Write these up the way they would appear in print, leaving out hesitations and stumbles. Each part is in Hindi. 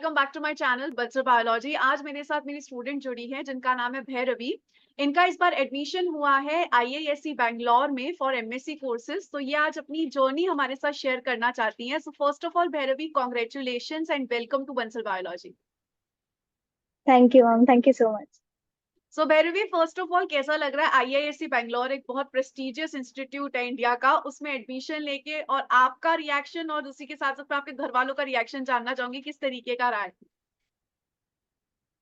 Welcome back to my channel Bansal Biology. आज मेरे साथ मेरी स्टूडेंट जुड़ी है जिनका नाम है भैरवी। इनका इस बार एडमिशन हुआ है आईआईएससी बैंगलोर में फॉर एमएससी कोर्सेज। तो ये आज अपनी जर्नी हमारे साथ शेयर करना चाहती हैं। So first of all Bhairavi, congratulations and welcome to Bansal Biology. Thank you ma'am, thank you so much. So Bhairavi, first of all कैसा लग रहा है? आईआईएससी बैंगलोर एक बहुत प्रेस्टिजियस इंस्टीट्यूट है इंडिया का, उसमें एडमिशन लेके, और आपका रिएक्शन और उसी के साथ साथ मैं आपके घर वालों का रिएक्शन जानना चाहूंगी किस तरीके का रहा है।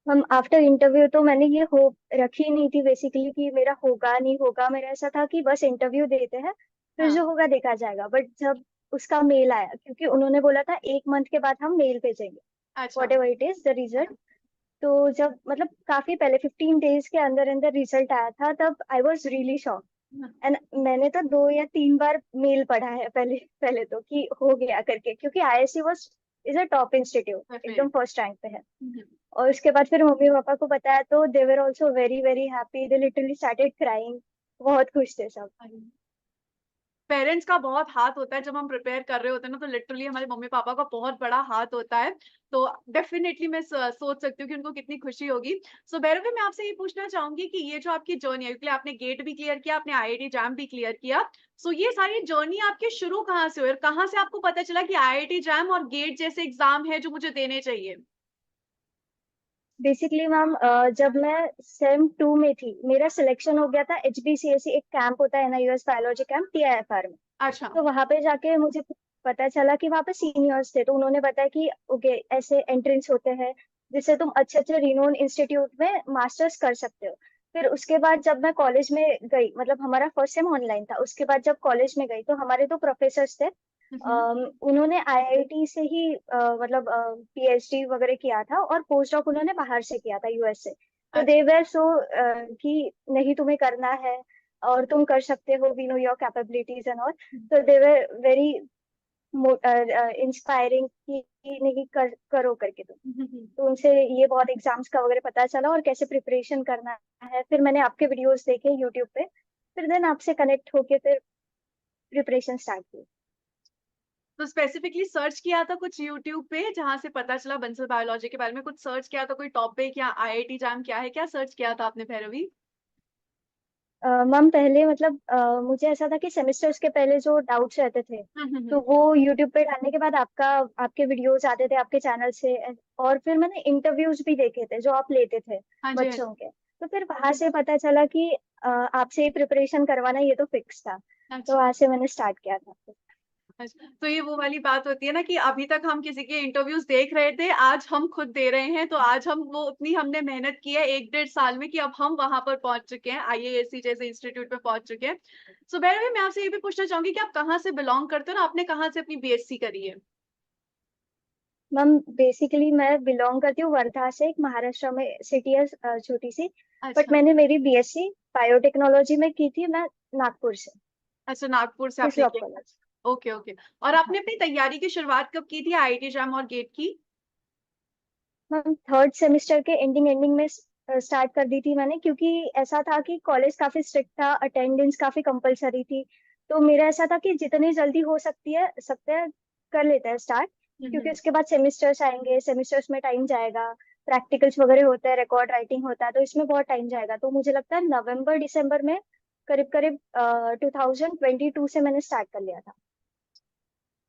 मैम आफ्टर इंटरव्यू तो मैंने ये होप रखी नहीं थी बेसिकली कि मेरा होगा नहीं होगा। मेरा ऐसा था कि बस इंटरव्यू देते हैं, फिर हाँ। जो होगा देखा जाएगा। बट जब उसका मेल आया, क्योंकि उन्होंने बोला था 1 मंथ के बाद हम मेल भेजेंगे अच्छा। What ever it is the result. तो जब मतलब काफी पहले 15 डेज के अंदर अंदर रिजल्ट आया था, तब I was really shock. And मैंने तो 2 या 3 बार मेल पढ़ा है पहले पहले तो कि हो गया करके, क्योंकि IISc was is a top institute, एकदम फर्स्ट रैंक पे है। और उसके बाद फिर मम्मी पापा को बताया तो they were also very very happy, they literally started crying. बहुत खुश थे सब। पेरेंट्स का बहुत हाथ होता है जब हम प्रिपेयर कर रहे होते हैं ना, तो लिटरली हमारे मम्मी पापा का बहुत बड़ा हाथ होता है। तो डेफिनेटली मैं सोच सकती हूँ कि उनको कितनी खुशी होगी। सो भैरवी, मैं आपसे ये पूछना चाहूंगी कि ये जो आपकी जर्नी है, क्योंकि आपने गेट भी क्लियर किया, आपने आईआईटी जैम भी क्लियर किया। सो ये सारी जर्नी आपकी शुरू कहाँ से हुई और कहाँ से आपको पता चला कि आईआईटी जैम और गेट जैसे एग्जाम है जो मुझे देने चाहिए? बेसिकली मैम जब मैं सेम 2 में थी, मेरा सिलेक्शन हो गया था एचबीसीएसई, एक कैंप होता है ना, यूएस बायोलॉजी कैंप, टीआईएफआर में। अच्छा। तो वहां पे जाके मुझे पता चला कि वहां पे सीनियर्स थे, तो उन्होंने बताया कि ओके ऐसे एंट्रेंस होते हैं जिससे तुम अच्छे अच्छे रिनोन इंस्टीट्यूट में मास्टर्स कर सकते हो। फिर उसके बाद जब मैं कॉलेज में गई, मतलब हमारा फर्स्ट सेम ऑनलाइन था, उसके बाद जब कॉलेज में गई तो हमारे दो प्रोफेसर्स थे। उन्होंने आईआईटी से ही मतलब पीएचडी वगैरह किया था, और पोस्ट डॉक उन्होंने बाहर से किया था, यूएस से। तो अच्छा। दे वेर सो कि नहीं तुम्हें करना है और तुम कर सकते हो, we know your capabilities and all. तो दे वर वेरी इंस्पायरिंग कि नहीं करो करके तुम। तो उनसे ये बहुत एग्जाम्स का वगैरह पता चला और कैसे प्रिपरेशन करना है। फिर मैंने आपके वीडियोस देखे यूट्यूब पे, फिर देन आपसे कनेक्ट होके फिर प्रिपरेशन स्टार्ट की। तो स्पेसिफिकली सर्च किया था कुछ यूट्यूब पे जहां से पता चला बंसल बायोलॉजी के बारे में? कुछ सर्च किया था, कोई टॉपिक या आईआईटी जैम क्या है, क्या सर्च किया था आपने भैरवी? मैम पहले मतलब मुझे ऐसा था कि सेमेस्टर्स के पहले जो डाउट्स रहते थे, तो हम्म। वो यूट्यूब पे डालने के बाद आपके वीडियोस आते थे आपके चैनल से। और फिर मैंने इंटरव्यूज भी देखे थे जो आप लेते थे हाँ जी, हाँ जी। बच्चों के। तो फिर वहां से पता चला कि आपसे ही प्रिपरेशन करवाना ये तो फिक्स था। तो अच्छा। वहां से मैंने स्टार्ट किया था। अच्छा, तो ये वो वाली बात होती है ना कि अभी तक हम किसी के इंटरव्यूज देख रहे थे, आज हम खुद दे रहे हैं। तो आज हम वो उतनी हमने मेहनत की है 1 डेढ़ साल में कि अब हम वहां पर पहुंच चुके हैं, आईएएससी जैसे इंस्टीट्यूट पे पहुंच चुके हैं। सो भैरवी, मैं आपसे ये भी पूछना चाहूंगी कि आप कहाँ से बिलोंग करते हो ना, आपने कहाँ से अपनी बीएससी करी है? मैम बेसिकली मैं बिलोंग करती हूँ वर्धा से, एक महाराष्ट्र में सिटी है छोटी सी। बट अच्छा। मैंने मेरी बीएससी बायोटेक्नोलॉजी में की थी, मैं नागपुर से, अच्छा, नागपुर से आपने हिस्लॉप किया। कॉलेज। Okay okay. और आपने अपनी तैयारी की शुरुआत कब की थी आईआईटी जैम और गेट की? मैम थर्ड सेमेस्टर के एंडिंग एंडिंग में स्टार्ट कर दी थी मैंने, क्योंकि ऐसा था कि कॉलेज काफी स्ट्रिक्ट था, अटेंडेंस काफी कंपलसरी थी। तो मेरा ऐसा था कि जितनी जल्दी हो सकते हैं कर लेते हैं स्टार्ट। क्योंकि हम्म। उसके बाद सेमिस्टर्स आएंगे, सेमिस्टर्स में टाइम जाएगा, प्रैक्टिकल्स वगैरह होते हैं, रिकॉर्ड राइटिंग होता है, तो इसमें बहुत टाइम जाएगा। तो मुझे लगता है नवंबर दिसंबर में करीब करीब 2022 से मैंने स्टार्ट कर लिया था।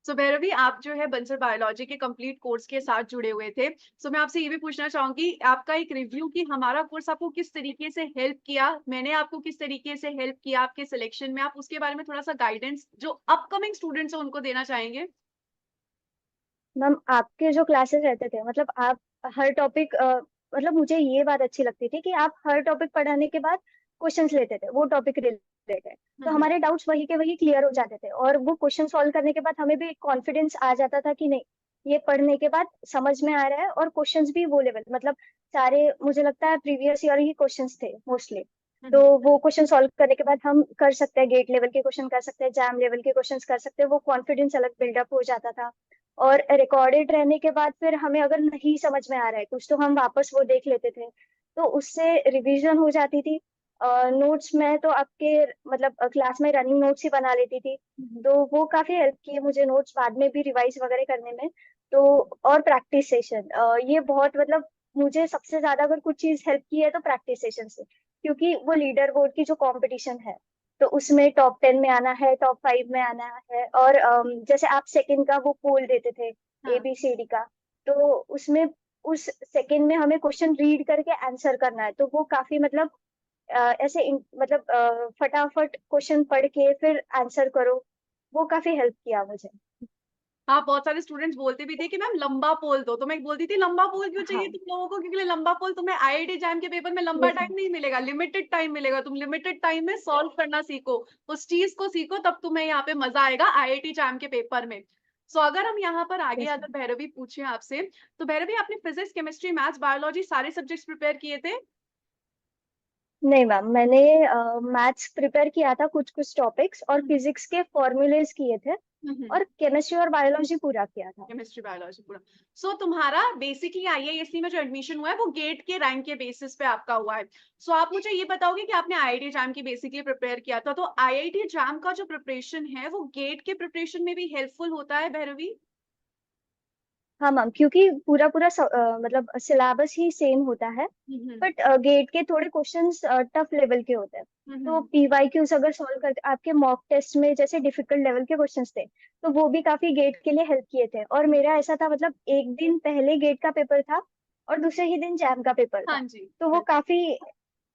सो भैरवी, आप जो है बंसल बायोलॉजी के कंप्लीट कोर्स के साथ जुड़े हुए थे। सो मैं आपसे ये भी पूछना चाहूंगी आपका एक रिव्यू कि हमारा कोर्स आपको किस तरीके से हेल्प किया, मैंने आपको किस तरीके से हेल्प किया आपके सिलेक्शन में, आप उसके बारे में थोड़ा सा गाइडेंस जो अपकमिंग स्टूडेंट्स हैं उनको देना चाहेंगे? मैम आपके जो क्लासेस रहते थे, मतलब आप हर टॉपिक मतलब मुझे ये बात अच्छी लगती थी कि आप हर टॉपिक पढ़ाने के बाद क्वेश्चंस लेते थे वो टॉपिक रिलेटेड। तो हम्म। हमारे डाउट्स वही के वही क्लियर हो जाते थे, और वो क्वेश्चन सॉल्व करने के बाद हमें भी कॉन्फिडेंस आ जाता था कि नहीं, ये पढ़ने के बाद समझ में आ रहा है। और क्वेश्चंस भी वो लेवल, मतलब सारे मुझे लगता है प्रीवियस ईयर ही क्वेश्चंस थे मोस्टली। तो हम्म। वो क्वेश्चन सॉल्व करने के बाद हम कर सकते हैं, गेट लेवल के क्वेश्चन कर सकते हैं, जैम लेवल के क्वेश्चंस कर सकते हैं, वो कॉन्फिडेंस अलग बिल्डअप हो जाता था। और रिकॉर्डेड रहने के बाद फिर हमें अगर नहीं समझ में आ रहा है कुछ, तो हम वापस वो देख लेते थे, तो उससे रिवीजन हो जाती थी। नोट्स में तो आपके मतलब क्लास में रनिंग नोट्स ही बना लेती थी, तो वो काफी हेल्प किए मुझे नोट्स बाद में भी रिवाइज वगैरह करने में। तो और प्रैक्टिस सेशन, ये बहुत मतलब मुझे सबसे ज्यादा अगर कुछ चीज हेल्प की है तो प्रैक्टिस सेशन से, क्योंकि वो लीडर बोर्ड की जो कंपटीशन है तो उसमें टॉप 10 में आना है, टॉप 5 में आना है। और जैसे आप सेकंड का वो पोल देते थे हाँ। ABCD का, तो उसमें उस सेकंड में हमें क्वेश्चन रीड करके आंसर करना है, तो वो काफी मतलब मतलब फटाफट क्वेश्चन पढ़ के फिर आंसर करो, वो काफी हेल्प किया मुझे। हाँ, बहुत सारे स्टूडेंट्स बोलते भी थे कि मैम लंबा पोल दो, तो मैं बोलती थी लंबा पोल क्यों चाहिए हाँ, तुम लोगों को, क्योंकि लंबा पोल तुम्हें आईआईटी एग्जाम के पेपर में लंबा ये टाइम नहीं मिलेगा, लिमिटेड टाइम मिलेगा। तुम लिमिटेड टाइम में सॉल्व करना सीखो, उस चीज को सीखो, तब तुम्हें यहाँ पे मजा आएगा आईआईटी एग्जाम के पेपर में। सो अगर हम यहाँ पर आगे यस। अगर भैरवी पूछे आपसे, तो भैरवी आपने फिजिक्स, केमिस्ट्री, मैथ्स, बायोलॉजी सारे सब्जेक्ट्स प्रिपेयर किए थे? नहीं मैम, मैंने मैथ्स प्रिपेयर किया था कुछ कुछ टॉपिक्स, और हम्म। फिजिक्स के फॉर्मूलेज किए थे, हम्म। और केमिस्ट्री और बायोलॉजी पूरा किया था। केमिस्ट्री, बायोलॉजी पूरा। सो तुम्हारा बेसिकली आईआईएससी में जो एडमिशन हुआ है वो गेट के रैंक के बेसिस पे आपका हुआ है। सो आप मुझे ये बताओगे कि आपने आईआईटी जैम की बेसिकली प्रिपेयर किया था, तो आईआईटी जैम का जो प्रिपरेशन है वो गेट के प्रिपरेशन में भी हेल्पफुल होता है भैरवी? हाँ मैम, क्योंकि पूरा पूरा मतलब सिलेबस ही सेम होता है, हम्म। बट गेट के थोड़े क्वेश्चंस टफ लेवल के होते हैं। तो हम्म। PYQs अगर सॉल्व करते आपके मॉक टेस्ट में जैसे डिफिकल्ट लेवल के क्वेश्चंस थे, तो वो भी काफी गेट के लिए हेल्प किए थे। और मेरा ऐसा था मतलब एक दिन पहले गेट का पेपर था और दूसरे ही दिन जैम का पेपर हाँ था, जी, तो वो बिल्कुल। काफी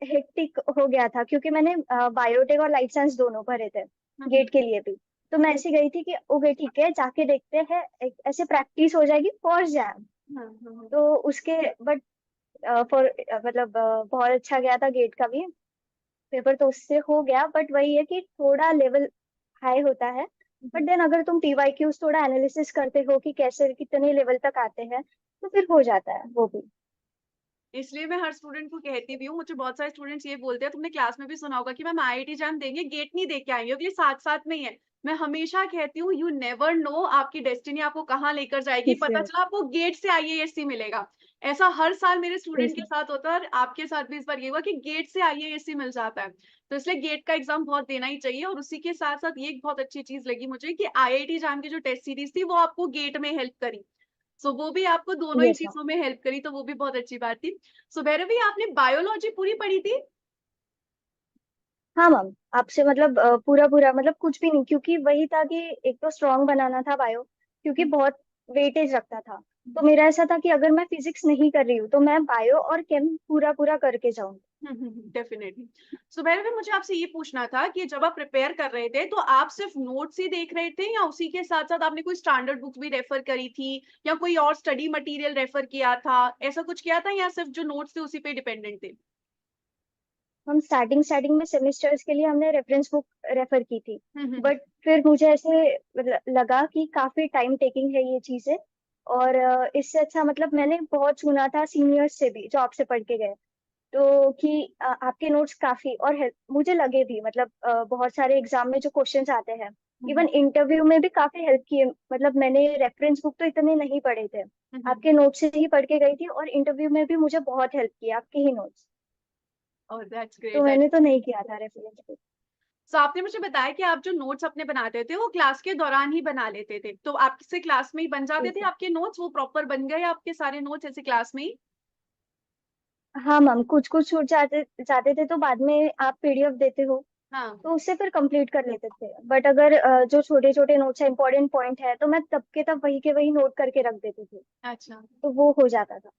हेक्टिक हो गया था, क्योंकि मैंने बायोटेक और लाइफ साइंस दोनों भरे थे हम्म। गेट के लिए भी। तो मैं ऐसे गई थी कि ओके ठीक है, जाके देखते हैं, ऐसे प्रैक्टिस हो जाएगी फॉर जैम। हम्म। तो उसके बट फॉर मतलब बहुत अच्छा गया था गेट का भी पेपर, तो उससे हो गया। बट वही है कि थोड़ा लेवल हाई होता है, बट देन अगर तुम PYQs थोड़ा एनालिसिस करते हो कि कैसे कितने लेवल तक आते हैं, तो फिर हो जाता है वो भी। इसलिए मैं हर स्टूडेंट को कहती भी हूँ, मुझे बहुत सारे स्टूडेंट्स ये बोलते हैं, तुमने क्लास में भी सुना होगा कि मैम आईआईटी एग्जाम देंगे गेट नहीं दे के आएंगे, क्योंकि ये साथ साथ में ही है। मैं हमेशा कहती हूँ यू नेवर नो आपकी डेस्टिनी आपको कहाँ लेकर जाएगी, पता इसलिए चला आपको गेट से आईएएससी मिलेगा। ऐसा हर साल मेरे स्टूडेंट के इसलिए साथ होता है, और आपके साथ भी इस बार ये हुआ कि गेट से आईएएससी मिल जाता है। तो इसलिए गेट का एग्जाम बहुत देना ही चाहिए। और उसी के साथ साथ ये एक बहुत अच्छी चीज लगी मुझे कि आईआईटी एग्जाम की जो टेस्ट सीरीज थी वो आपको गेट में हेल्प करी। सो वो भी आपको दोनों ही यस मैम। चीजों में हेल्प करी, तो वो भी बहुत अच्छी बात थी। सो भैरवी, आपने बायोलॉजी पूरी पढ़ी थी? हाँ मैम, आपसे मतलब पूरा पूरा मतलब कुछ भी नहीं, क्योंकि वही था कि एक तो स्ट्रांग बनाना था बायो, क्योंकि बहुत वेटेज रखता था। तो मेरा ऐसा था कि अगर मैं फिजिक्स नहीं कर रही हूँ तो मैं बायो और केम पूरा पूरा करके जाऊंगी। डेफिनेटली। सो भैरवी, मुझे आपसे ये पूछना था कि जब आप प्रिपेयर कर रहे थे तो आप सिर्फ नोट्स ही देख रहे थे, या उसी के साथ साथ आपने कोई स्टैंडर्ड बुक भी रेफर करी थी, या कोई और स्टडी मटेरियल रेफर किया था, ऐसा कुछ किया था, या सिर्फ जो नोट्स थे उसी पे डिपेंडेंट थे? हम स्टार्टिंग स्टार्टिंग में सेमेस्टर्स के लिए हमने रेफरेंस बुक रेफर की थी, हम्म। बट फिर मुझे ऐसे लगा कि काफी टाइम टेकिंग है ये चीजें। और इससे अच्छा मतलब मैंने बहुत सुना था सीनियर्स से भी जो आपसे पढ़ के गए, तो कि आपके नोट्स काफी और हेल्प मुझे लगे भी, मतलब बहुत सारे एग्जाम में जो क्वेश्चंस आते हैं, हम्म। इवन इंटरव्यू में भी काफी हेल्प किए। मतलब मैंने रेफरेंस बुक तो इतने नहीं पढ़े थे, हम्म। आपके नोट्स से ही पढ़ के गई थी, और इंटरव्यू में भी मुझे बहुत हेल्प किया आपके ही नोट्स। ओह, दैट्स तो ग्रेट। मैंने तो नहीं किया था रेफरेंस बुक। सो आपने मुझे बताया कि आप जो नोट्स अपने बनाते थे वो क्लास के दौरान ही बना लेते थे, तो आपसे क्लास में ही बन जाते थे आपके नोट्स, वो प्रॉपर बन गए आपके सारे नोट्स ऐसे क्लास में ही? हाँ मैम, कुछ कुछ छूट जाते जाते थे तो बाद में आप PDF देते हो, हाँ। तो उससे फिर कंप्लीट कर लेते थे। बट अगर जो छोटे छोटे नोट्स है, इंपॉर्टेंट पॉइंट है, तो मैं तब के तब वही के वही नोट करके रख देती थी, अच्छा। तो वो हो जाता था।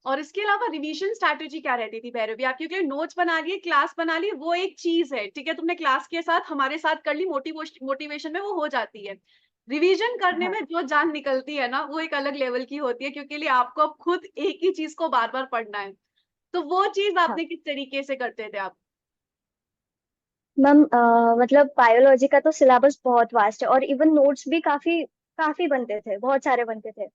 और इसके अलावा रिवीजन स्ट्रैटेजी क्या रहती थी भैरवी आपकी? क्योंकि नोट्स बना लिए, क्लास बना ली, वो एक चीज है, ठीक है, तुमने क्लास के साथ हमारे साथ कर ली, मोटिवेशन में वो हो जाती है। रिवीजन करने हाँ में जो जान निकलती है ना, वो एक अलग लेवल की होती है, क्योंकि लिए आपको अब खुद एक ही चीज को बार बार पढ़ना है। तो वो चीज हाँ आपने किस तरीके से करते थे आप? मैम, मतलब बायोलॉजी का तो सिलेबस बहुत वास्ट है, और इवन नोट्स भी काफी काफी बनते थे, बहुत सारे बनते थे।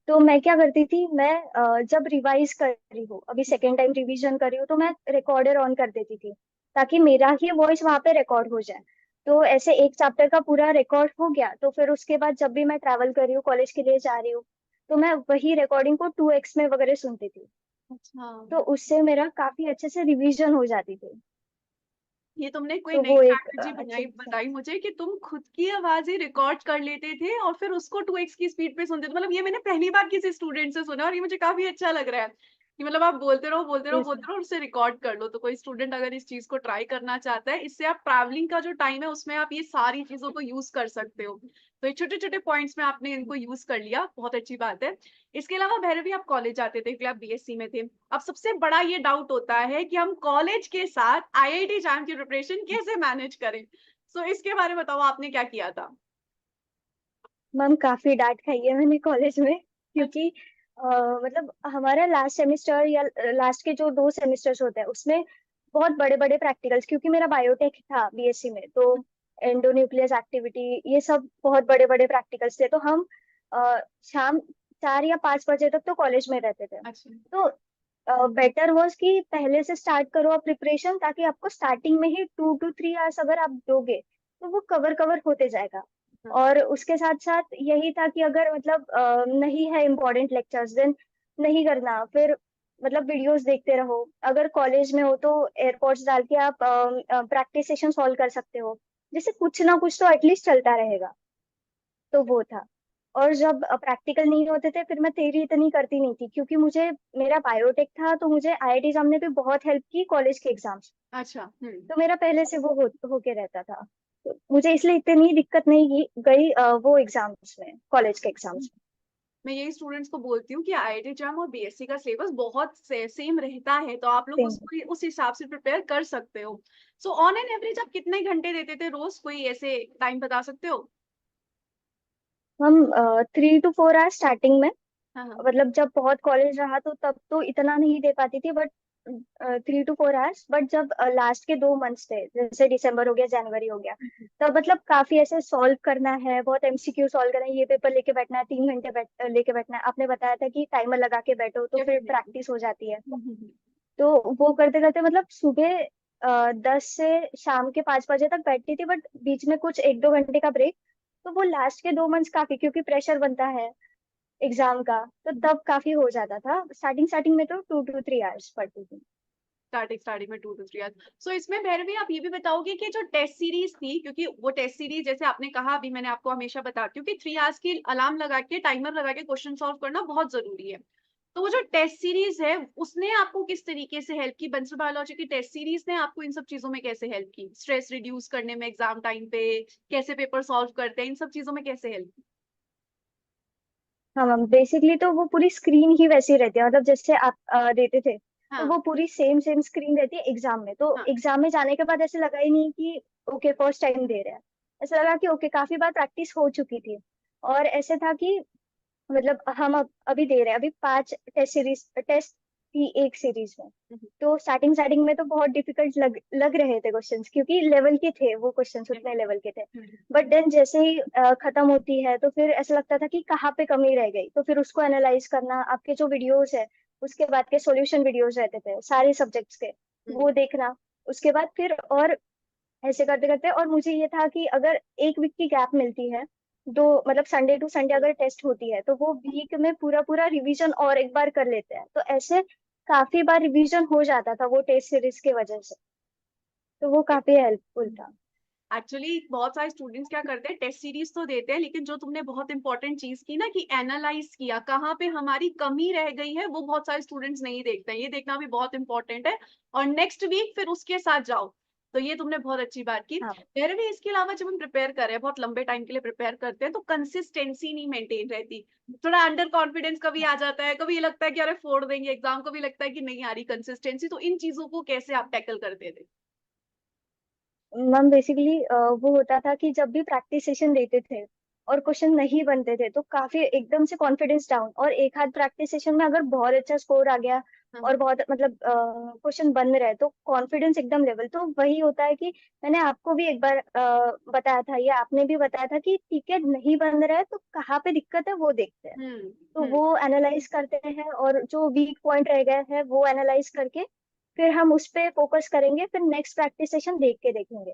तो मैं क्या करती थी, मैं जब रिवाइज कर रही हूँ, अभी सेकेंड टाइम रिवीजन कर रही हूँ, तो मैं रिकॉर्डर ऑन कर देती थी, ताकि मेरा ही वॉइस वहां पे रिकॉर्ड हो जाए। तो ऐसे एक चैप्टर का पूरा रिकॉर्ड हो गया, तो फिर उसके बाद जब भी मैं ट्रैवल कर रही हूँ, कॉलेज के लिए जा रही हूँ, तो मैं वही रिकॉर्डिंग को 2x में वगैरह सुनती थी। अच्छा, तो उससे मेरा काफी अच्छे से रिवीजन हो जाती थी। ये तुमने कोई तो नई वो एक स्ट्रैटेजी अच्छी बनाई चीज है। बताई मुझे कि तुम खुद की आवाज ही रिकॉर्ड कर लेते थे और फिर उसको 2x की स्पीड पे सुनते थे। मतलब ये मैंने पहली बार किसी स्टूडेंट से सुना और ये मुझे काफी अच्छा लग रहा है कि मतलब आप बोलते रहो बोलते रहो Yes, बोलते रहो और उसे रिकॉर्ड कर लो। तो कोई स्टूडेंट अगर इस चीज को ट्राई करना चाहता है, इससे आप ट्रैवलिंग का जो टाइम है उसमें आप ये सारी चीजों को यूज कर सकते हो। तो ये छोटे छोटे पॉइंट्स में आपने इनको यूज कर लिया, बहुत अच्छी बात है। इसके अलावा भैरवी आप कॉलेज जाते थे, आप बीएससी में थे। अब सबसे बड़ा ये डाउट होता है कि हम कॉलेज के साथ आईआईटी जैम की प्रिपरेशन कैसे मैनेज करें। सो इसके बारे में बताओ, आपने क्या किया था। मैम काफी डांट खाई है मैंने कॉलेज में, अच्छा। क्योंकि मतलब हमारा लास्ट सेमेस्टर या लास्ट के जो 2 सेमेस्टर्स होते हैं उसमें बहुत बड़े बड़े प्रैक्टिकल्स, क्योंकि मेरा बायोटेक था बीएससी में, तो एंडोन्यूक्लियस एक्टिविटी ये सब बहुत बड़े बड़े प्रैक्टिकल्स थे। तो हम शाम 4 या 5 बजे तक तो कॉलेज में रहते थे। अच्छा। तो बेटर वॉज कि पहले से स्टार्ट करो आप प्रिपरेशन, ताकि आपको स्टार्टिंग में ही 2 to 3 आवर्स अगर आप दोगे तो वो कवर कवर होते जाएगा। हाँ। और उसके साथ साथ यही था कि अगर मतलब नहीं है इम्पोर्टेंट लेक्चर्स देन नहीं करना, फिर मतलब वीडियोस देखते रहो। अगर कॉलेज में हो तो एयरपोर्ट्स डाल के आप प्रैक्टिस सेशन सॉल्व कर सकते हो, जिससे कुछ ना कुछ तो एटलीस्ट चलता रहेगा। तो वो था। और जब प्रैक्टिकल नहीं होते थे फिर मैं तेरी इतनी करती नहीं थी, क्योंकि मुझे मेरा बायोटेक था तो मुझे आईआईटी एग्जाम ने भी बहुत हेल्प की कॉलेज के एग्जाम्स। अच्छा। तो मेरा पहले से वो होके रहता था, तो मुझे इसलिए इतनी दिक्कत नहीं गई वो एग्जाम्स में, कॉलेज के एग्जाम्स मैं यही स्टूडेंट्स को बोलती हूँ कि आईआईटी जैम और बीएससी का सिलेबस बहुत सेम रहता है, तो आप लोग में। उसको उस हिसाब से प्रिपेयर कर सकते हो। सो ऑन एन एवरेज आप कितने घंटे देते थे रोज, कोई ऐसे टाइम बता सकते हो। हम 3 to 4 आवर्स स्टार्टिंग में, हाँ हाँ। मतलब जब बहुत कॉलेज रहा तो तब तो इतना नहीं दे पाती थी, बट 3 to 4 आवर्स। बट जब लास्ट के 2 मंथ्स थे, जैसे दिसंबर हो गया जनवरी हो गया, तब मतलब काफी ऐसे सॉल्व करना है, बहुत एमसीक्यू सॉल्व करना है, ये पेपर लेके बैठना है, 3 घंटे लेके बैठना है। आपने बताया था कि टाइमर लगा के बैठो तो फिर डेफिनेटली। प्रैक्टिस हो जाती है। तो वो करते करते मतलब सुबह 10 से शाम के 5 बजे तक बैठती थी, बट बीच में कुछ 1-2 घंटे का ब्रेक। तो वो लास्ट के 2 मंथ्स काफी, क्योंकि प्रेशर बनता है एग्जाम का, तो तब काफी हो जाता था। स्टार्टिंग स्टार्टिंग में तो 2 to 3 आवर्स पढ़ती थी। स्टार्टिंग स्टार्टिंग में 2 to 3 आवर्स। सो इसमें भैरवी आप ये भी बताओगे कि जो टेस्ट सीरीज थी, क्योंकि वो टेस्ट सीरीज जैसे आपने कहा, अभी मैंने आपको हमेशा बताती हूँ कि 3 आवर्स की अलार्म लगा के टाइमर लगा के क्वेश्चन सॉल्व करना बहुत जरूरी है। तो वो जो टेस्ट सीरीज है उसने आपको किस तरीके से हेल्प की, बंसल बायोलॉजी की टेस्ट सीरीज ने आपको इन सब चीजों में कैसे हेल्प की, स्ट्रेस रिड्यूस करने में एग्जाम टाइम पे, कैसे पेपर सॉल्व करते हैं, इन सब चीजों में कैसे हेल्प की। हाँ मैम, बेसिकली तो वो पूरी स्क्रीन ही वैसी रहती है, मतलब जैसे आप देते थे, तो हाँ वो पूरी सेम सेम स्क्रीन रहती है एग्जाम में। तो हाँ। एग्जाम में जाने के बाद ऐसे लगा ही नहीं कि ओके फर्स्ट टाइम दे रहे हैं। ऐसा लगा कि ओके काफी बार प्रैक्टिस हो चुकी थी। और ऐसे था कि मतलब हम अभी दे रहे हैं, अभी 5 टेस्ट थी एक सीरीज में। तो स्टार्टिंग स्टार्टिंग में तो बहुत डिफिकल्ट लग रहे थे क्वेश्चंस, क्योंकि लेवल के थे वो क्वेश्चंस, उतने लेवल के थे। बट देन जैसे ही खत्म होती है तो फिर ऐसा लगता था कि कहाँ पे कमी रह गई, तो फिर उसको एनालाइज करना, आपके जो वीडियोस है उसके बाद के सॉल्यूशन वीडियोस रहते थे सारे सब्जेक्ट्स के, वो देखना। उसके बाद फिर और ऐसे करते करते, और मुझे ये था कि अगर एक वीक की गैप मिलती है, दो मतलब संडे टू संडे अगर टेस्ट होती है, तो वो वीक में पूरा पूरा रिवीजन और एक बार कर लेते हैं। तो ऐसे काफी बार रिवीजन हो जाता था वो टेस्ट सीरीज की वजह से। तो वो काफी हेल्पफुल था। एक्चुअली बहुत सारे स्टूडेंट्स क्या करते हैं, टेस्ट सीरीज तो देते हैं लेकिन जो तुमने बहुत इंपॉर्टेंट चीज की ना कि एनालाइज किया कहाँ पे हमारी कमी रह गई है, वो बहुत सारे स्टूडेंट्स नहीं देखते हैं। ये देखना भी बहुत इंपॉर्टेंट है और नेक्स्ट वीक फिर उसके साथ जाओ। तो ये तुमने बहुत अच्छी बात की। हाँ मेरे भी इसके अलावा जब हम प्रिपेयर कर रहे हैं, बहुत लंबे टाइम के लिए प्रिपेयर करते हैं, तो कंसिस्टेंसी नहीं मेंटेन रहती। थोड़ा अंडर कॉन्फिडेंस कभी आ जाता है, कभी ये लगता है कि अरे फोड़ देंगे एग्जाम, कभी लगता है कि नहीं आ रही कंसिस्टेंसी। तो इन चीजों को कैसे आप टैकल करते थे। मैम, बेसिकली वो होता था कि जब भी प्रैक्टिस सेशन देते थे और क्वेश्चन नहीं बनते थे तो काफी एकदम से कॉन्फिडेंस डाउन, और एक आध प्रैक्टिस सेशन में अगर बहुत अच्छा स्कोर आ गया हाँ। और बहुत मतलब क्वेश्चन बन रहे तो कॉन्फिडेंस एकदम लेवल। तो वही होता है कि मैंने आपको भी एक बार बताया था, या आपने भी बताया था कि ठीक है नहीं बन रहा है तो कहाँ पे दिक्कत है वो देखते हैं। तो हम्म। वो एनालाइज करते हैं, और जो वीक पॉइंट रह गए हैं वो एनालाइज करके फिर हम उस पे फोकस करेंगे, फिर नेक्स्ट प्रैक्टिस सेशन देख के देखेंगे।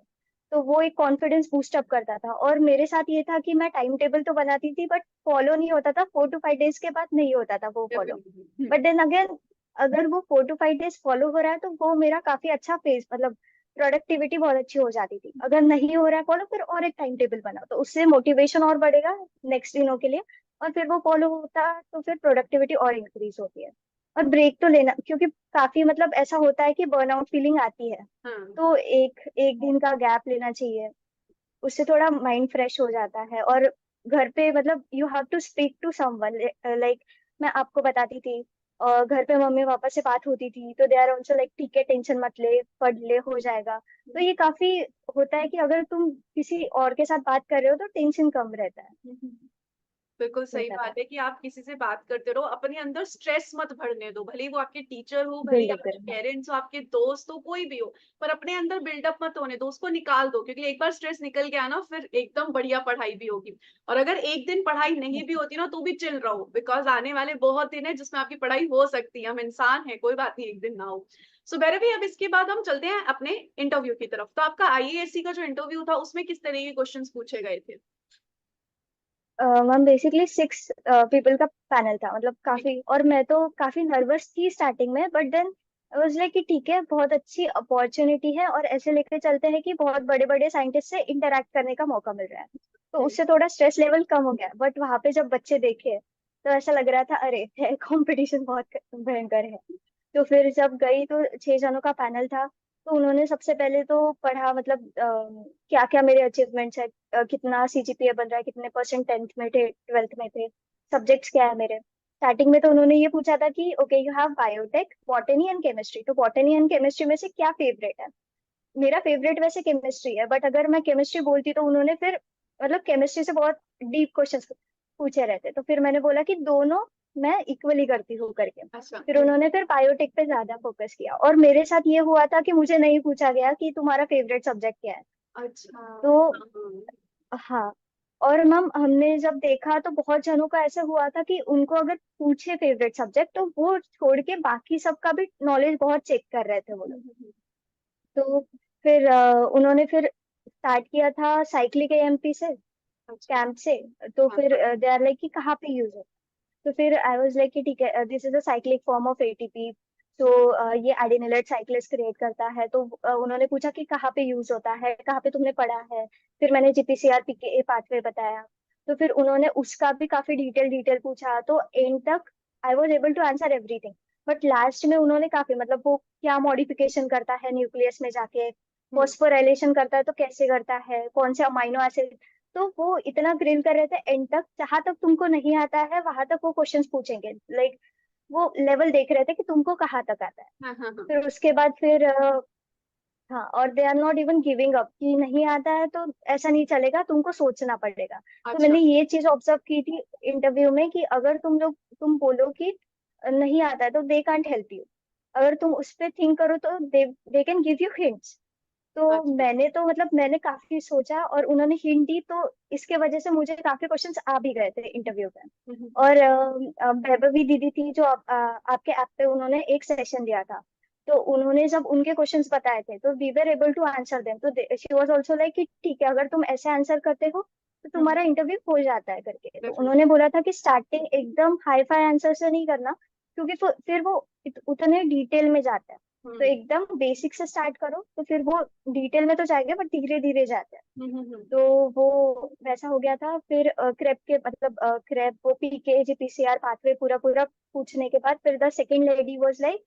तो वो एक कॉन्फिडेंस बूस्ट अप करता था। और मेरे साथ ये था कि मैं टाइम टेबल तो बनाती थी बट फॉलो नहीं होता था, 4 to 5 डेज के बाद नहीं होता था वो follow. Definitely. But then again अगर वो 4 to 5 days फॉलो हो रहा है तो वो मेरा काफी अच्छा फेज, मतलब प्रोडक्टिविटी बहुत अच्छी हो जाती थी। अगर नहीं हो रहा है फॉलो, फिर और एक टाइम टेबल बनाओ, तो उससे मोटिवेशन और बढ़ेगा नेक्स्ट दिनों के लिए। और फिर वो फॉलो होता है तो फिर प्रोडक्टिविटी और इंक्रीज होती है। और ब्रेक तो लेना, क्योंकि काफी मतलब ऐसा होता है कि बर्नआउट फीलिंग आती है, हाँ। तो एक एक दिन का गैप लेना चाहिए। उससे थोड़ा माइंड फ्रेश हो जाता है। और घर पे मतलब you have to speak to someone, like मैं आपको बताती थी, और घर पे मम्मी पापा से बात होती थी, तो दे आर ऑल्सो लाइक ठीक है, टेंशन मत ले, पढ़ ले, हो जाएगा। तो ये काफी होता है कि अगर तुम किसी और के साथ बात कर रहे हो तो टेंशन कम रहता है। बिल्कुल सही रहता था। बात है कि आप किसी से बात करते रहो, अपने अंदर स्ट्रेस मत भरने दो, भले ही वो आपके टीचर हो, भले ही आपके बिल्कुल। हाँ। पेरेंट्स हो, आपके दोस्त हो, कोई भी हो, पर अपने अंदर बिल्डअप मत होने दो, उसको निकाल दो, क्योंकि एक बार स्ट्रेस निकल गया ना, फिर एकदम बढ़िया पढ़ाई भी होगी। और अगर एक दिन पढ़ाई नहीं भी होती ना, तो भी चिल रहो, बिकॉज आने वाले बहुत दिन है जिसमें आपकी पढ़ाई हो सकती है, हम इंसान है, कोई बात नहीं एक दिन ना हो। सो भैरवी, अब इसके बाद हम चलते हैं अपने इंटरव्यू की तरफ। तो आपका आईएएससी का जो इंटरव्यू था, उसमें किस तरह के क्वेश्चंस पूछे गए थे? मैम बेसिकली 6 पीपल का पैनल था, मतलब काफी, और मैं तो काफी नर्वस थी स्टार्टिंग में, but then I was like कि ठीक है, बहुत अच्छी अपॉर्चुनिटी है, और ऐसे लेके चलते हैं कि बहुत बड़े बड़े साइंटिस्ट से इंटरेक्ट करने का मौका मिल रहा है। तो उससे थोड़ा स्ट्रेस लेवल कम हो गया। बट वहां पे जब बच्चे देखे तो ऐसा लग रहा था, अरे है कंपटीशन बहुत भयंकर है। तो फिर जब गई तो 6 जनों का पैनल था। तो उन्होंने सबसे पहले तो पढ़ा, मतलब क्या क्या मेरे अचीवमेंट्स है, कितना सीजीपीए बन रहा है, कितने परसेंट 10th में थे, 12th में थे, सब्जेक्ट्स क्या है मेरे। स्टार्टिंग में तो उन्होंने ये पूछा था कि okay you have biotech, botany and chemistry, तो बॉटनी एंड केमिस्ट्री में से क्या फेवरेट है। मेरा फेवरेट वैसे केमिस्ट्री है, बट अगर मैं केमिस्ट्री बोलती तो उन्होंने फिर मतलब केमिस्ट्री से बहुत डीप क्वेश्चंस पूछे रहते, तो फिर मैंने बोला कि दोनों मैं इक्वली करती हूँ करके। अच्छा। फिर उन्होंने फिर बायोटेक पे ज्यादा फोकस किया, और मेरे साथ ये हुआ था कि मुझे नहीं पूछा गया कि तुम्हारा फेवरेट सब्जेक्ट क्या है। अच्छा। तो हाँ, हाँ। हाँ। और मैम हमने जब देखा तो बहुत जनों का ऐसा हुआ था कि उनको अगर पूछे फेवरेट सब्जेक्ट तो वो छोड़ के बाकी सबका भी नॉलेज बहुत चेक कर रहे थे वो लोग। तो फिर उन्होंने फिर स्टार्ट किया था साइक्लिक एएमपी से, अच्छा। कैंप से। तो हाँ, फिर दे आर लाइक कि कहाँ पे यूज है। तो फिर आई वाज लाइक कि ठीक है, this is a cyclic form of ATP. तो ये एडिनिलेट साइक्लेस क्रिएट करता है। तो उन्होंने पूछा कि कहाँ पे यूज होता है, कहाँ पे तुमने पढ़ा है। फिर मैंने जीपीसीआर पीके पाथवे बताया। तो फिर उन्होंने उसका भी काफी डिटेल डिटेल पूछा, तो एंड तक I was able to answer everything. But last में उन्होंने काफी, मतलब वो क्या मॉडिफिकेशन करता है न्यूक्लियस में जाके, फॉस्फोराइलेशन करता है तो कैसे करता है, कौन से अमाइनो एसिड। तो वो इतना ग्रिल कर रहे थे एंड तक, जहां तक तुमको नहीं आता है वहां तक वो क्वेश्चंस पूछेंगे, लाइक वो लेवल देख रहे थे कि तुमको कहाँ तक आता है। हाँ, हाँ, हाँ। फिर उसके बाद फिर हाँ, और they are not even giving up कि नहीं आता है तो ऐसा नहीं चलेगा, तुमको सोचना पड़ेगा। तो अच्छा। मैंने ये चीज ऑब्जर्व की थी इंटरव्यू में कि अगर तुम बोलो कि नहीं आता है तो दे कांट हेल्प यू। अगर तुम उस पर थिंक करो तो they can give you hints. तो अच्छा। मैंने तो मतलब मैंने काफी सोचा और उन्होंने हिंट दी, तो इसके वजह से मुझे काफी क्वेश्चंस आ भी गए थे इंटरव्यू में। और वैभवी दीदी थी जो आपके ऐप पे, उन्होंने एक सेशन दिया था। तो उन्होंने जब उनके क्वेश्चंस बताए थे तो we were able to answer them. तो शी वाज आल्सो लाइक कि ठीक है, अगर तुम ऐसे आंसर करते हो तो तुम्हारा इंटरव्यू हो जाता है करके। तो उन्होंने बोला था कि स्टार्टिंग एकदम हाई फाई आंसर से नहीं करना, क्योंकि फिर वो उतने डिटेल में जाता है। तो एकदम बेसिक से स्टार्ट करो, तो फिर वो डिटेल में तो जाएंगे बट धीरे धीरे जाते हैं। तो वो वैसा हो गया था। फिर क्रेप के मतलब क्रेप वो पीके जीपीसीआर पाथवे पूरा पूरा पूछने के बाद फिर the second lady was like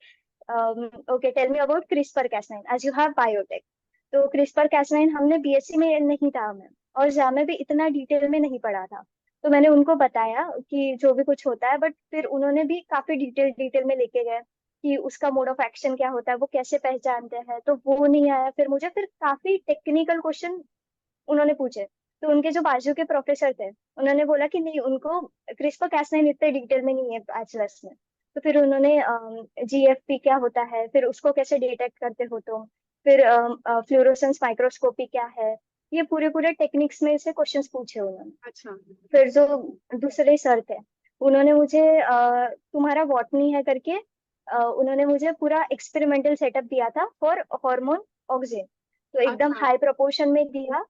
okay tell me about CRISPR कैस9 एज यू हैव बायोटेक। तो क्रिस्पर कैस9 हमने बीएससी में नहीं था हमें, और जामे भी इतना डिटेल में नहीं पढ़ा था। तो मैंने उनको बताया कि जो भी कुछ होता है, बट फिर उन्होंने भी काफी डिटेल डिटेल में लेके गए कि उसका मोड ऑफ एक्शन क्या होता है, वो कैसे पहचानते हैं। तो वो नहीं आया फिर मुझे, फिर काफी टेक्निकल क्वेश्चन उन्होंने पूछे। तो उनके जो बाजू के प्रोफेसर थे उन्होंने बोला कि नहीं, उनको क्रिस्पर कैस9 इतने डिटेल में नहीं है बैचलर्स में। तो फिर उन्होंने जीएफपी क्या होता है, फिर उसको कैसे डिटेक्ट करते हो तुम, फिर फ्लोरोसेंस माइक्रोस्कोपी क्या है, ये पूरे पूरे टेक्निक्स में से क्वेश्चंस पूछे उन्होंने। अच्छा। फिर जो दूसरे सर थे उन्होंने मुझे तुम्हारा बॉटनी है करके उन्होंने मुझे पूरा एक्सपेरिमेंटल सेटअप दिया था फॉर हार्मोन ऑक्सिन। तो एकदम अच्छा। हाई प्रोपोर्शन में दिया।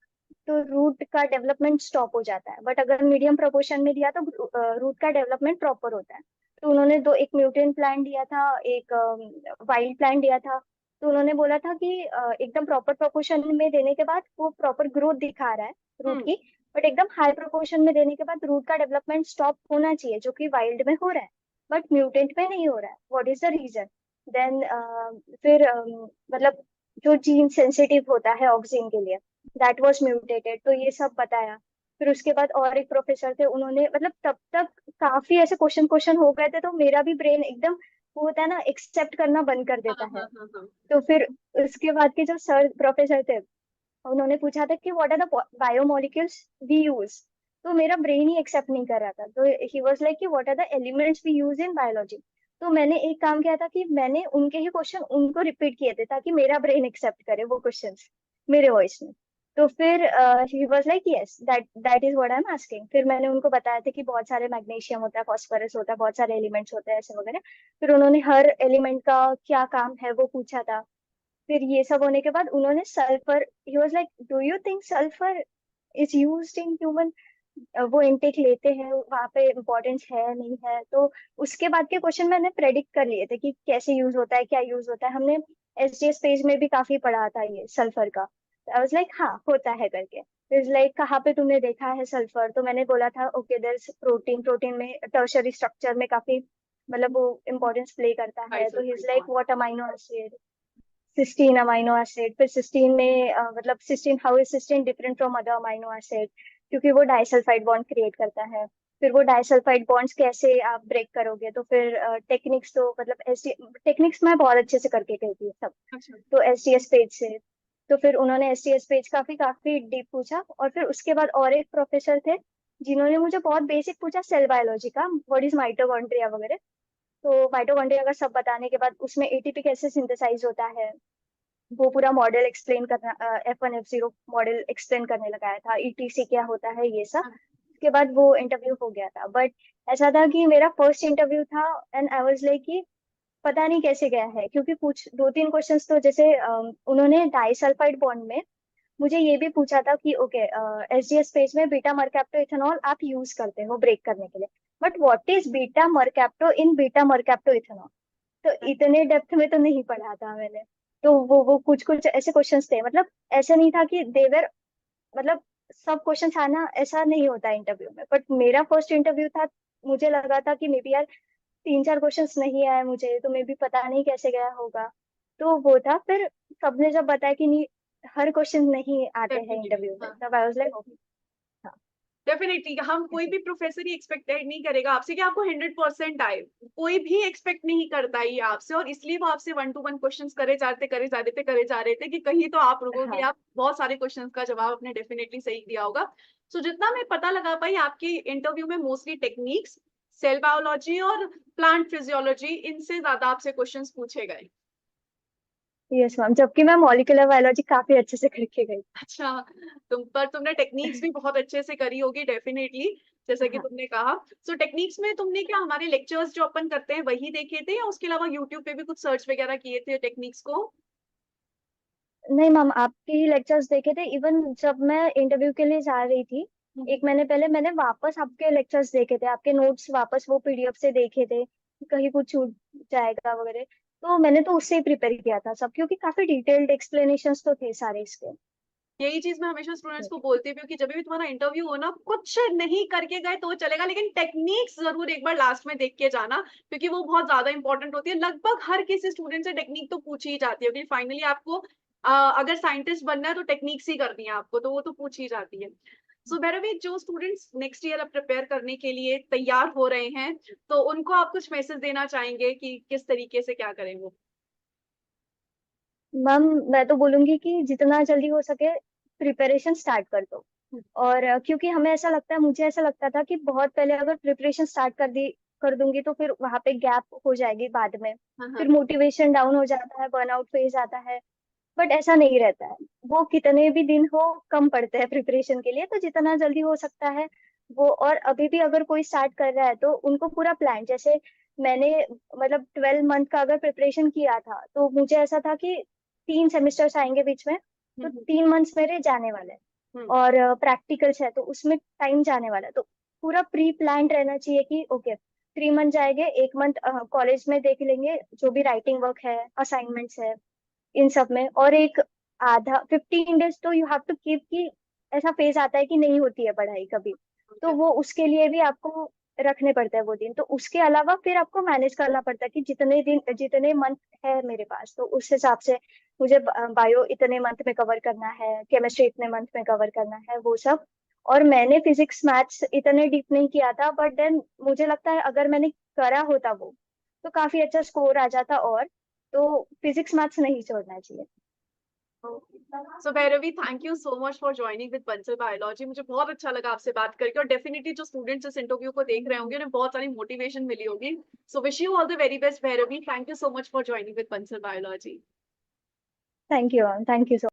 तो रूट का डेवलपमेंट स्टॉप हो जाता है, बट अगर मीडियम प्रोपोर्शन में दिया तो रूट का डेवलपमेंट प्रॉपर होता है। तो उन्होंने दो, एक म्यूटेंट प्लांट दिया था, एक वाइल्ड प्लांट दिया था। तो उन्होंने बोला था कि एकदम प्रॉपर प्रोपोर्शन में देने के बाद वो प्रॉपर ग्रोथ दिखा रहा है रूट हम्म। की, बट एकदम हाई प्रोपोर्शन में देने के बाद रूट का डेवलपमेंट स्टॉप होना चाहिए, जो कि वाइल्ड में हो रहा है बट म्यूटेंट में नहीं हो रहा है। What is the reason? Then फिर मतलब जो जीन सेंसिटिव होता है ऑक्सीजन के लिए, दैट वाज म्यूटेटेड, तो ये सब बताया। फिर उसके बाद और एक प्रोफेसर थे, उन्होंने मतलब तब तक काफी ऐसे क्वेश्चन क्वेश्चन हो गए थे, तो मेरा भी ब्रेन एकदम, वो होता है ना, एक्सेप्ट करना बंद कर हाँ देता है। हाँ हाँ हाँ। तो फिर उसके बाद के जो सर प्रोफेसर थे, उन्होंने पूछा था कि what are the biomolecules we use. तो मेरा ब्रेन ही एक्सेप्ट नहीं कर रहा था, तो ही वाज लाइक कि what are the elements we use in biology. तो मैंने एक काम किया था कि मैंने उनके ही क्वेश्चन उनको रिपीट किए थे, ताकि मेरा ब्रेन एक्सेप्ट करे वो क्वेश्चंस मेरे वॉइस में। तो फिर ही was like yes, that that is what I am asking. फिर मैंने उनको बताया था कि बहुत सारे मैग्नीशियम होता है, फास्फोरस होता है, बहुत सारे एलिमेंट्स होते हैं ऐसे वगैरह। फिर उन्होंने हर एलिमेंट का क्या काम है वो पूछा था। फिर ये सब होने के बाद उन्होंने sulphur, he was like do you think sulphur is used in human, वो इनटेक लेते हैं वहां पे, इम्पोर्टेंस है नहीं है? तो उसके बाद के क्वेश्चन मैंने प्रेडिक्ट कर लिए थे कि कैसे यूज होता है, क्या यूज होता है। हमने एसडीएस पेज में भी काफी पढ़ा था ये सल्फर का। आई वाज लाइक हाँ होता है करके। फिर लाइक कहाँ पे तुमने देखा है सल्फर? तो मैंने बोला था okay there is protein, protein में टर्शरी स्ट्रक्चर में काफी मतलब वो इम्पोर्टेंस प्ले करता है। तो he is disulphide like bond. What amino acid, cysteine amino acid. फिर सिस्टीन में मतलब cysteine, how is cysteine different from other amino acid, क्योंकि वो डाइसल्फाइड बॉन्ड क्रिएट करता है। फिर वो डाइसल्फाइड बॉन्ड्स कैसे आप ब्रेक करोगे? तो फिर टेक्निक्स, तो मतलब एस टेक्निक्स मैं बहुत अच्छे से करके गई थी सब। अच्छा। तो एसटीएस पेज से, तो फिर उन्होंने एसटीएस पेज काफी काफी डीप पूछा। और फिर उसके बाद और एक प्रोफेसर थे, जिन्होंने मुझे बहुत बेसिक पूछा सेल बायोलॉजी का, व्हाट इज माइटोकॉन्ड्रिया वगैरह। तो माइटोकॉन्ड्रिया का सब बताने के बाद उसमें एटीपी कैसे सिंथेसाइज होता है, वो पूरा मॉडल एक्सप्लेन करना, F1 F0 मॉडल एक्सप्लेन करने लगाया था, ईटीसी क्या होता है ये सब। हाँ। उसके बाद वो इंटरव्यू हो गया था। बट ऐसा था कि मेरा फर्स्ट इंटरव्यू था, एंड आई वाज लाइक कि पता नहीं कैसे गया है, क्योंकि कुछ दो तीन क्वेश्चंस तो जैसे उन्होंने डाइसल्फाइड बॉन्ड में मुझे ये भी पूछा था कि ओके एसडीएस पेज में बीटा मरकैप्टो इथेनॉल आप यूज करते हो ब्रेक करने के लिए, but what is beta mercapto in beta mercapto ethanol? तो इतने डेप्थ में तो नहीं पढ़ा था मैंने। तो वो कुछ कुछ ऐसे क्वेश्चंस थे, मतलब ऐसा नहीं था कि देवर, मतलब सब क्वेश्चंस आना ऐसा नहीं होता इंटरव्यू में, बट मेरा फर्स्ट इंटरव्यू था। मुझे लगा था कि मे बी यार तीन चार क्वेश्चंस नहीं आए मुझे, तो मे बी पता नहीं कैसे गया होगा। तो वो था। फिर सबने जब बताया कि नहीं, हर क्वेश्चन नहीं आते हैं डेफिनेटली इंटरव्यू में, हाँ। तब आई वाज लाइक ओके। हाँ डेफिनेटली हम कोई ऐसे। भी प्रोफेसर ही एक्सपेक्टेड नहीं करेगा आपसे कि आपको 100% आए। कोई भी एक्सपेक्ट नहीं करता है ये आपसे, और इसलिए वो आपसे 1 to 1 क्वेश्चंस करे जा रहे थे कि कहीं तो आप रुकोगे, हाँ आप बहुत सारे क्वेश्चंस का जवाब अपने डेफिनेटली सही दिया होगा। सो जितना मैं पता लगा पाई आपके इंटरव्यू में मोस्टली टेक्निक्स, सेल बायोलॉजी और प्लांट फिजियोलॉजी, इनसे ज्यादा आपसे क्वेश्चंस पूछे गए। यस मैम, जबकि मैं मॉलिक्यूलर बायोलॉजी काफी अच्छे से करके गई। अच्छा। तुमने टेक्निक्स भी बहुत अच्छे से करी होगी डेफिनेटली, जैसा कि हाँ। तुमने कहा। सो टेक्निक्स में तुमने क्या हमारे लेक्चर्स जो अपन करते हैं वही देखे थे, या उसके अलावा यूट्यूब पे भी कुछ सर्च वगैरह किए थे टेक्निक्स को? नहीं मैम, आपके ही लेक्चर्स देखे थे। इवन जब मैं इंटरव्यू के लिए जा रही थी, हम्म। एक महीने पहले, मैंने वापस आपके लेक्चर्स देखे थे, आपके नोट्स वापस वो पीडीएफ से देखे थे कि कहीं कुछ छूट जाएगा वगैरह। तो मैंने तो उससे ही प्रिपेयर किया था सब, क्योंकि काफी डिटेल्ड एक्सप्लेनेशंस तो थे सारे इसके। यही चीज मैं हमेशा स्टूडेंट्स को बोलती भी हूँ कि जब भी तुम्हारा इंटरव्यू हो ना, कुछ नहीं करके गए तो चलेगा, लेकिन टेक्निक्स जरूर एक बार लास्ट में देख के जाना, क्योंकि वो बहुत ज्यादा इंपॉर्टेंट होती है। लगभग हर किसी स्टूडेंट से टेक्निक तो पूछी ही जाती है, क्योंकि फाइनली आपको अगर साइंटिस्ट बनना है तो टेक्निक्स ही करनी है आपको, तो वो तो पूछी जाती है। सो भैरवी, जो स्टूडेंट्स नेक्स्ट ईयर अब प्रिपेयर करने के लिए तैयार हो रहे हैं, तो उनको आप कुछ मैसेज देना चाहेंगे कि किस तरीके से क्या करें वो? मैम, मैं तो बोलूंगी कि जितना जल्दी हो सके प्रिपरेशन स्टार्ट कर दो। और क्योंकि हमें ऐसा लगता है, मुझे ऐसा लगता था कि बहुत पहले अगर प्रिपरेशन स्टार्ट कर दूंगी तो फिर वहां पे गैप हो जाएगी बाद में, हाँ हाँ। फिर मोटिवेशन डाउन हो जाता है, बर्नआउट फेज आता है। बट ऐसा नहीं रहता है, वो कितने भी दिन हो कम पड़ते हैं प्रिपरेशन के लिए। तो जितना जल्दी हो सकता है वो, और अभी भी अगर कोई स्टार्ट कर रहा है तो उनको पूरा प्लान, जैसे मैंने मतलब 12 मंथ का अगर प्रिपरेशन किया था, तो मुझे ऐसा था कि 3 सेमेस्टर्स आएंगे बीच में, तो हम्म। 3 मंथ्स मेरे जाने वाले हैं। और प्रैक्टिकल्स है तो उसमें टाइम जाने वाला है। तो पूरा प्री प्लान्ड रहना चाहिए कि ओके 3 मंथ जाएंगे, 1 मंथ कॉलेज में देख लेंगे जो भी राइटिंग वर्क है, असाइनमेंट्स है, इन सब में। और एक आधा 15 डेज तो यू हैव टू कीप कि ऐसा फेज आता है कि नहीं होती है पढ़ाई कभी, तो वो उसके लिए भी आपको रखने पड़ते हैं वो दिन। तो उसके अलावा फिर आपको मैनेज करना पड़ता है कि जितने दिन जितने मंथ है मेरे पास, तो उस हिसाब से मुझे बायो इतने मंथ में कवर करना है, केमिस्ट्री इतने मंथ में कवर करना है, वो सब। और मैंने फिजिक्स मैथ्स इतने डीप नहीं किया था, बट देन मुझे लगता है अगर मैंने करा होता वो तो काफी अच्छा स्कोर आ जाता। और तो फिजिक्स मैथ्स नहीं छोड़ना चाहिए। So Bhairavi, thank you so much for joining with Bansal biology. मुझे बहुत अच्छा लगा आपसे बात करके, और डेफिनेटली जो स्टूडेंट्स इस इंटरव्यू को देख रहे होंगे उन्हें बहुत सारी मोटिवेशन मिली होगी। So wish you all the very best Bhairavi. Thank you so much for joining with Bansal Biology. Thank you ma'am, thank you so